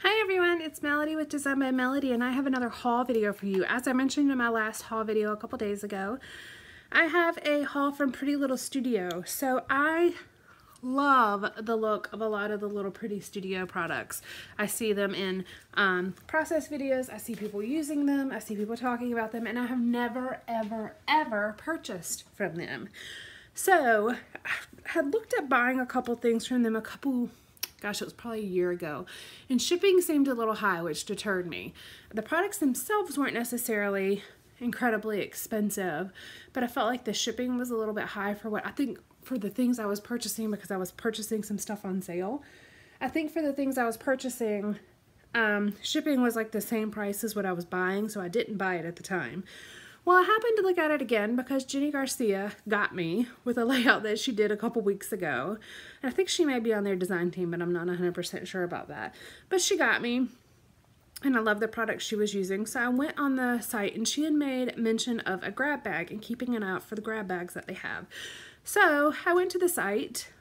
Hi everyone, it's Melody with Design by Melody, and I have another haul video for you. As I mentioned in my last haul video a couple days ago, I have a haul from Pretty Little Studio. So I love the look of a lot of the Little Pretty Studio products. I see them in process videos, I see people using them, I see people talking about them, and I have never, ever purchased from them. So I had looked at buying a couple things from them gosh, it was probably a year ago, and shipping seemed a little high, which deterred me. The products themselves weren't necessarily incredibly expensive, but I felt like the shipping was a little bit high for what I think for the things I was purchasing, because I was purchasing some stuff on sale. I think for the things I was purchasing, shipping was like the same price as what I was buying, so I didn't buy it at the time. Well, I happened to look at it again because Jenny Garcia got me with a layout that she did a couple weeks ago. And I think she may be on their design team, but I'm not 100% sure about that. But she got me, and I love the product she was using. So I went on the site, and she had made mention of a grab bag and keeping an eye out for the grab bags that they have. So I went to the site.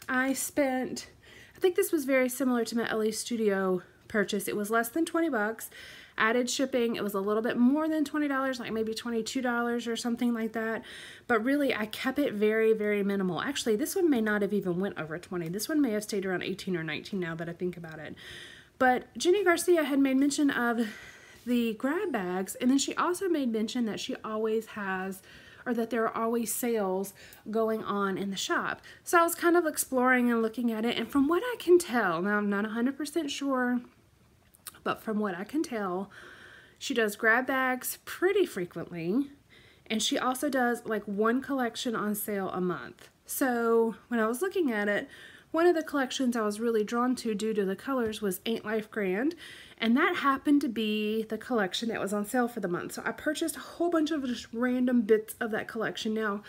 I think this was very similar to my LA Studio purchase. It was less than 20 bucks. Added shipping, it was a little bit more than $20, like maybe $22 or something like that. But really, I kept it very minimal. Actually, this one may not have even went over 20. This one may have stayed around 18 or 19 now that I think about it. But Jenny Garcia had made mention of the grab bags, and then she also made mention that she always has, or that there are always sales going on in the shop. So I was kind of exploring and looking at it, and from what I can tell, now I'm not 100% sure, but from what I can tell, she does grab bags pretty frequently, and she also does like one collection on sale a month. So when I was looking at it, one of the collections I was really drawn to due to the colors was Ain't Life Grand, and that happened to be the collection that was on sale for the month. So I purchased a whole bunch of just random bits of that collection. Now,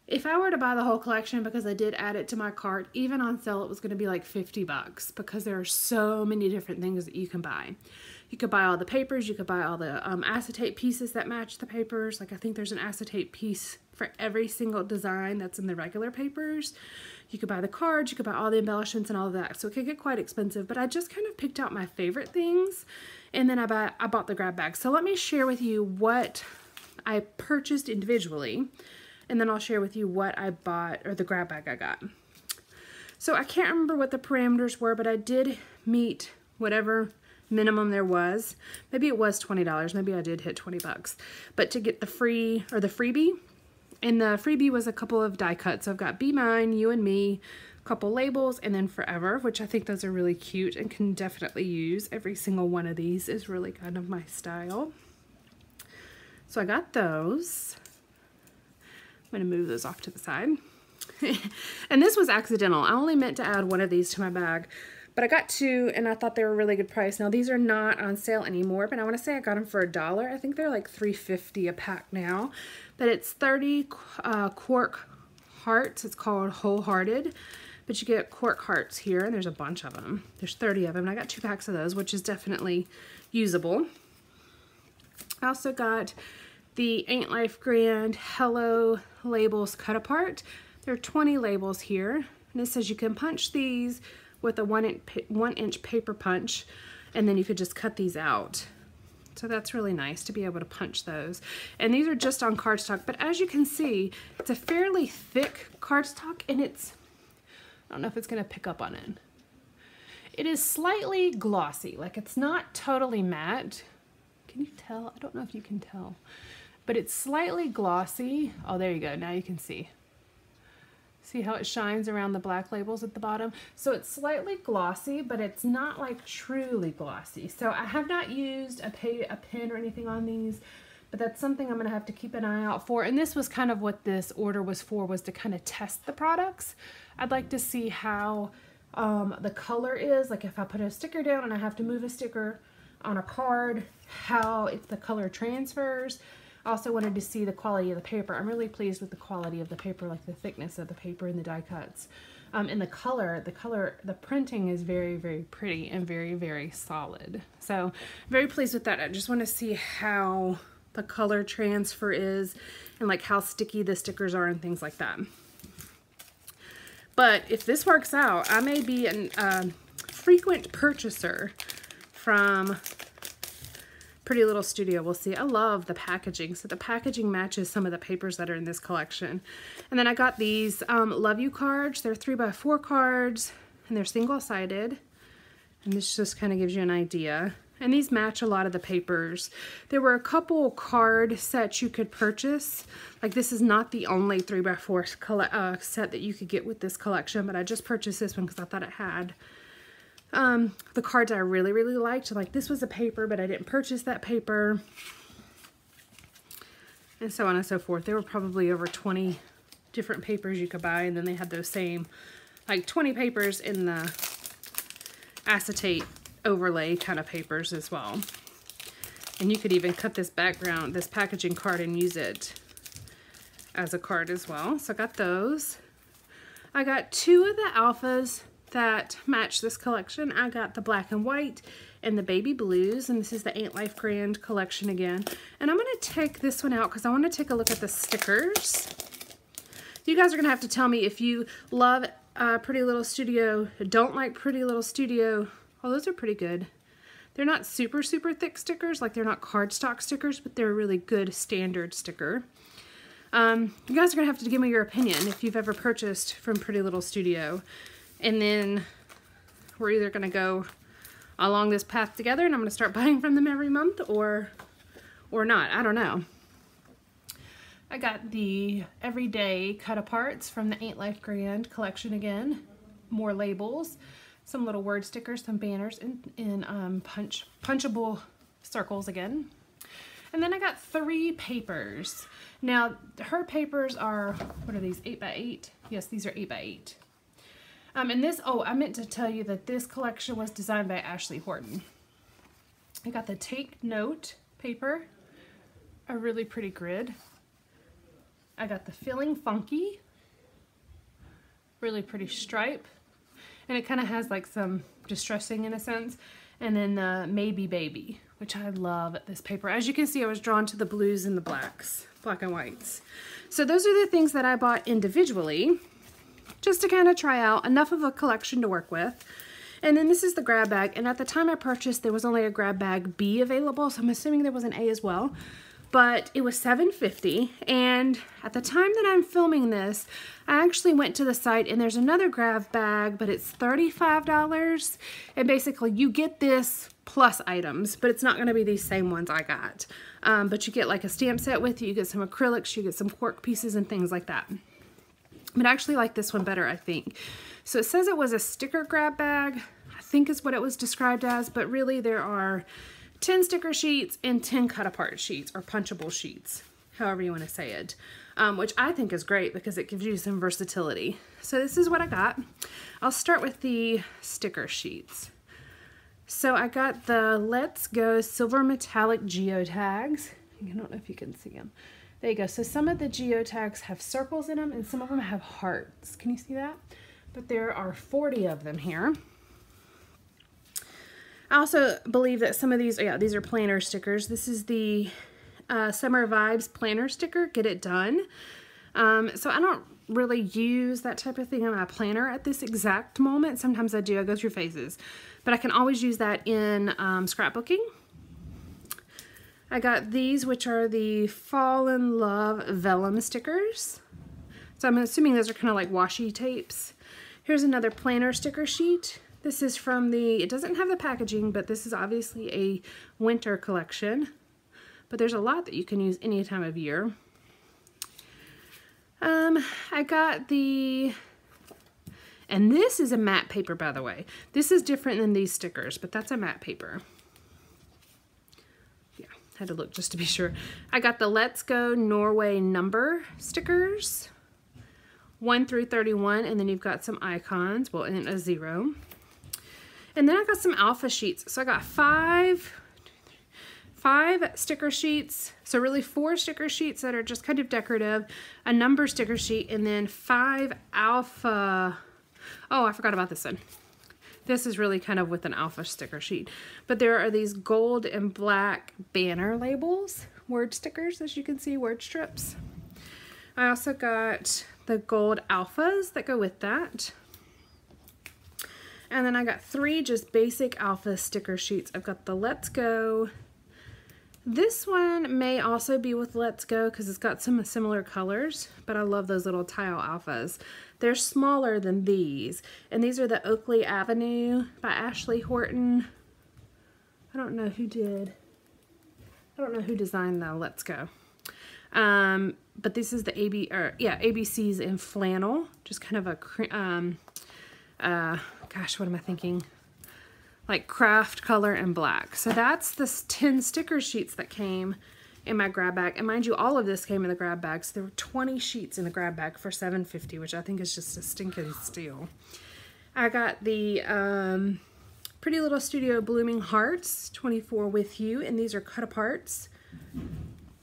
if I were to buy the whole collection, because I did add it to my cart, even on sale it was going to be like 50 bucks, because there are so many different things that you can buy. You could buy all the papers, you could buy all the acetate pieces that match the papers. Like I think there's an acetate piece for every single design that's in the regular papers. You could buy the cards, you could buy all the embellishments and all of that. So it could get quite expensive, but I just kind of picked out my favorite things, and then I bought the grab bag. So let me share with you what I purchased individually, and then I'll share with you what I bought, or the grab bag I got. So I can't remember what the parameters were, but I did meet whatever minimum there was. Maybe it was $20. Maybe I did hit 20 bucks. But to get the free, or the freebie, and the freebie was a couple of die cuts. So I've got Be Mine, You and Me, a couple labels, and then Forever, which I think those are really cute and can definitely use. Every single one of these is really kind of my style. So I got those. I'm going to move those off to the side. And this was accidental. I only meant to add one of these to my bag, but I got two, and I thought they were a really good price. Now, these are not on sale anymore, but I want to say I got them for $1. I think they're like $3.50 a pack now, but it's 30 cork hearts. It's called Wholehearted, but you get cork hearts here, and there's a bunch of them. There's 30 of them, and I got 2 packs of those, which is definitely usable. I also got the Ain't Life Grand Hello labels cut apart. There are 20 labels here, and it says you can punch these with a 1-inch paper punch, and then you could just cut these out. So that's really nice to be able to punch those. And these are just on cardstock, but as you can see, it's a fairly thick cardstock, and it's, I don't know if it's gonna pick up on it. It is slightly glossy, like it's not totally matte. Can you tell? I don't know if you can tell, but it's slightly glossy. Oh, there you go. Now you can see. See how it shines around the black labels at the bottom? So it's slightly glossy, but it's not like truly glossy. So I have not used a pen or anything on these, but that's something I'm going to have to keep an eye out for. And this was kind of what this order was for, was to kind of test the products. I'd like to see how the color is. Like if I put a sticker down and I have to move a sticker on a card, how if the color transfers. I also wanted to see the quality of the paper. I'm really pleased with the quality of the paper, like the thickness of the paper and the die cuts. And the color, the printing is very pretty and very solid. So very pleased with that. I just want to see how the color transfer is, and like how sticky the stickers are and things like that. But if this works out, I may be a frequent purchaser from Pretty Little Studio. We'll see. I love the packaging. So the packaging matches some of the papers that are in this collection. And then I got these Love You cards. They're 3x4 cards and they're single-sided. And this just kind of gives you an idea. And these match a lot of the papers. There were a couple card sets you could purchase. Like this is not the only 3x4 set that you could get with this collection, but I just purchased this one because I thought it had the cards I really, really liked. Like this was a paper, but I didn't purchase that paper. And so on and so forth. There were probably over 20 different papers you could buy, and then they had those same, like 20 papers in the acetate overlay kind of papers as well. And you could even cut this background, this packaging card, and use it as a card as well. So I got those. I got two of the alphas that match this collection. I got the black and white and the baby blues, and this is the Ain't Life Grand collection again. And I'm going to take this one out because I want to take a look at the stickers. You guys are going to have to tell me if you love Pretty Little Studio, don't like Pretty Little Studio. Oh, those are pretty good. They're not super, super thick stickers, like they're not cardstock stickers, but they're a really good standard sticker. You guys are going to have to give me your opinion if you've ever purchased from Pretty Little Studio. And then we're either going to go along this path together and I'm going to start buying from them every month or not. I don't know. I got the Everyday Cut Aparts from the Ain't Life Grand collection again. More labels. Some little word stickers, some banners in punchable circles again. And then I got 3 papers. Now, her papers are, what are these, 8x8? Yes, these are 8x8. And this, oh, I meant to tell you that this collection was designed by Ashley Horton. I got the Take Note paper, a really pretty grid. I got the Feeling Funky, really pretty stripe. And it kind of has like some distressing in a sense. And then the Maybe Baby, which I love this paper. As you can see, I was drawn to the blues and the blacks, black and whites. So those are the things that I bought individually, just to kind of try out, enough of a collection to work with. And then this is the grab bag. And at the time I purchased, there was only a grab bag B available. So I'm assuming there was an A as well. But it was $7.50, and at the time that I'm filming this, I actually went to the site and there's another grab bag, but it's $35, and basically you get this plus items, but it's not going to be these same ones I got. But you get like a stamp set with you get some acrylics, you get some cork pieces and things like that. But I actually like this one better, I think. So it says it was a sticker grab bag, I think is what it was described as, but really there are 10 sticker sheets and 10 cut apart sheets or punchable sheets, however you want to say it, which I think is great because it gives you some versatility. So this is what I got. I'll start with the sticker sheets. So I got the Let's Go Silver Metallic Geotags. I don't know if you can see them. There you go. So some of the geotags have circles in them and some of them have hearts. Can you see that? But there are 40 of them here. I also believe that some of these, yeah, these are planner stickers. This is the Summer Vibes planner sticker, Get It Done. So I don't really use that type of thing on my planner at this exact moment. Sometimes I do, I go through phases. But I can always use that in scrapbooking. I got these, which are the Fall in Love vellum stickers. So I'm assuming those are kind of like washi tapes. Here's another planner sticker sheet. This is from the, it doesn't have the packaging, but this is obviously a winter collection. But there's a lot that you can use any time of year. I got the, and this is a matte paper, by the way. This is different than these stickers, but that's a matte paper. Yeah, had to look just to be sure. I got the Let's Go Norway number stickers, 1 through 31, and then you've got some icons, well, and a 0. And then I got some alpha sheets. So I got five sticker sheets. So really 4 sticker sheets that are just kind of decorative, a number sticker sheet, and then 5 alpha. Oh, I forgot about this one. This is really kind of with an alpha sticker sheet. But there are these gold and black banner labels, word stickers, as you can see, word strips. I also got the gold alphas that go with that. And then I got 3 just basic alpha sticker sheets. I've got the Let's Go. This one may also be with Let's Go because it's got some similar colors, but I love those little tile alphas. They're smaller than these, and these are the Oakley Avenue by Ashley Horton. I don't know who designed the Let's Go. But this is the ABCs in flannel, just kind of a, gosh, what am I thinking? Like craft color and black. So that's the 10 sticker sheets that came in my grab bag. And mind you, all of this came in the grab bag. So there were 20 sheets in the grab bag for $7.50, which I think is just a stinking steal. I got the Pretty Little Studio Blooming Hearts 24 with you, and these are cut aparts.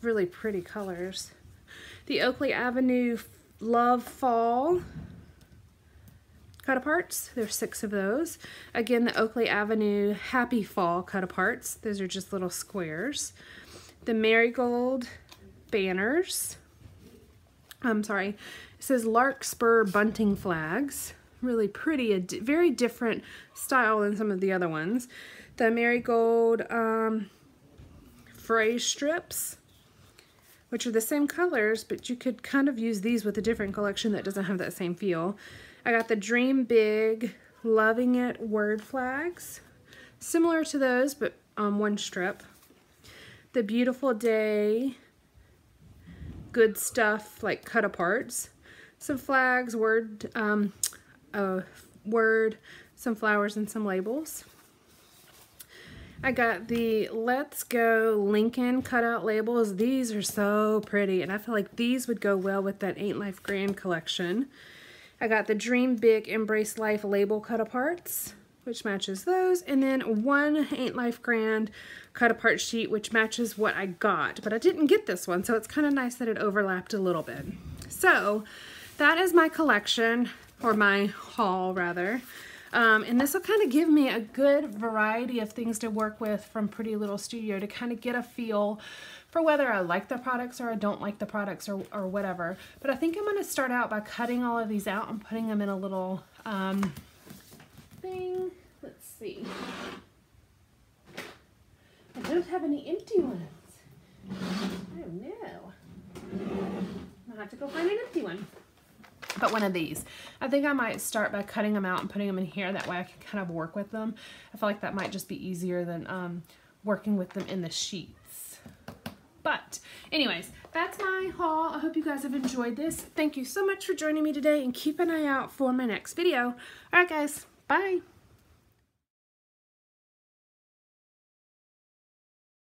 Really pretty colors. The Oakley Avenue Love Fall cut aparts. There's 6 of those. Again, the Oakley Avenue Happy Fall cut aparts. Those are just little squares. The Marigold banners. I'm sorry. It says Larkspur bunting flags. Really pretty. A very different style than some of the other ones. The Marigold phrase strips, which are the same colors, but you could kind of use these with a different collection that doesn't have that same feel. I got the Dream Big Loving It word flags, similar to those, but one strip. The Beautiful Day Good Stuff, like cut aparts. Some flags, word, some flowers, and some labels. I got the Let's Go Lincoln cutout labels. These are so pretty, and I feel like these would go well with that Ain't Life Grand collection. I got the Dream Big Embrace Life label cut aparts, which matches those, and then one Ain't Life Grand cut apart sheet, which matches what I got, but I didn't get this one, so it's kind of nice that it overlapped a little bit. So that is my collection, or my haul rather. And this will kind of give me a good variety of things to work with from Pretty Little Studio to kind of get a feel for whether I like the products or I don't like the products or whatever. But I think I'm going to start out by cutting all of these out and putting them in a little thing. Let's see. I don't have any empty ones. Oh no. I'll have to go find an empty one. But one of these. I think I might start by cutting them out and putting them in here. That way I can kind of work with them. I feel like that might just be easier than working with them in the sheets. But anyways, that's my haul. I hope you guys have enjoyed this. Thank you so much for joining me today, and keep an eye out for my next video. Alright guys, bye!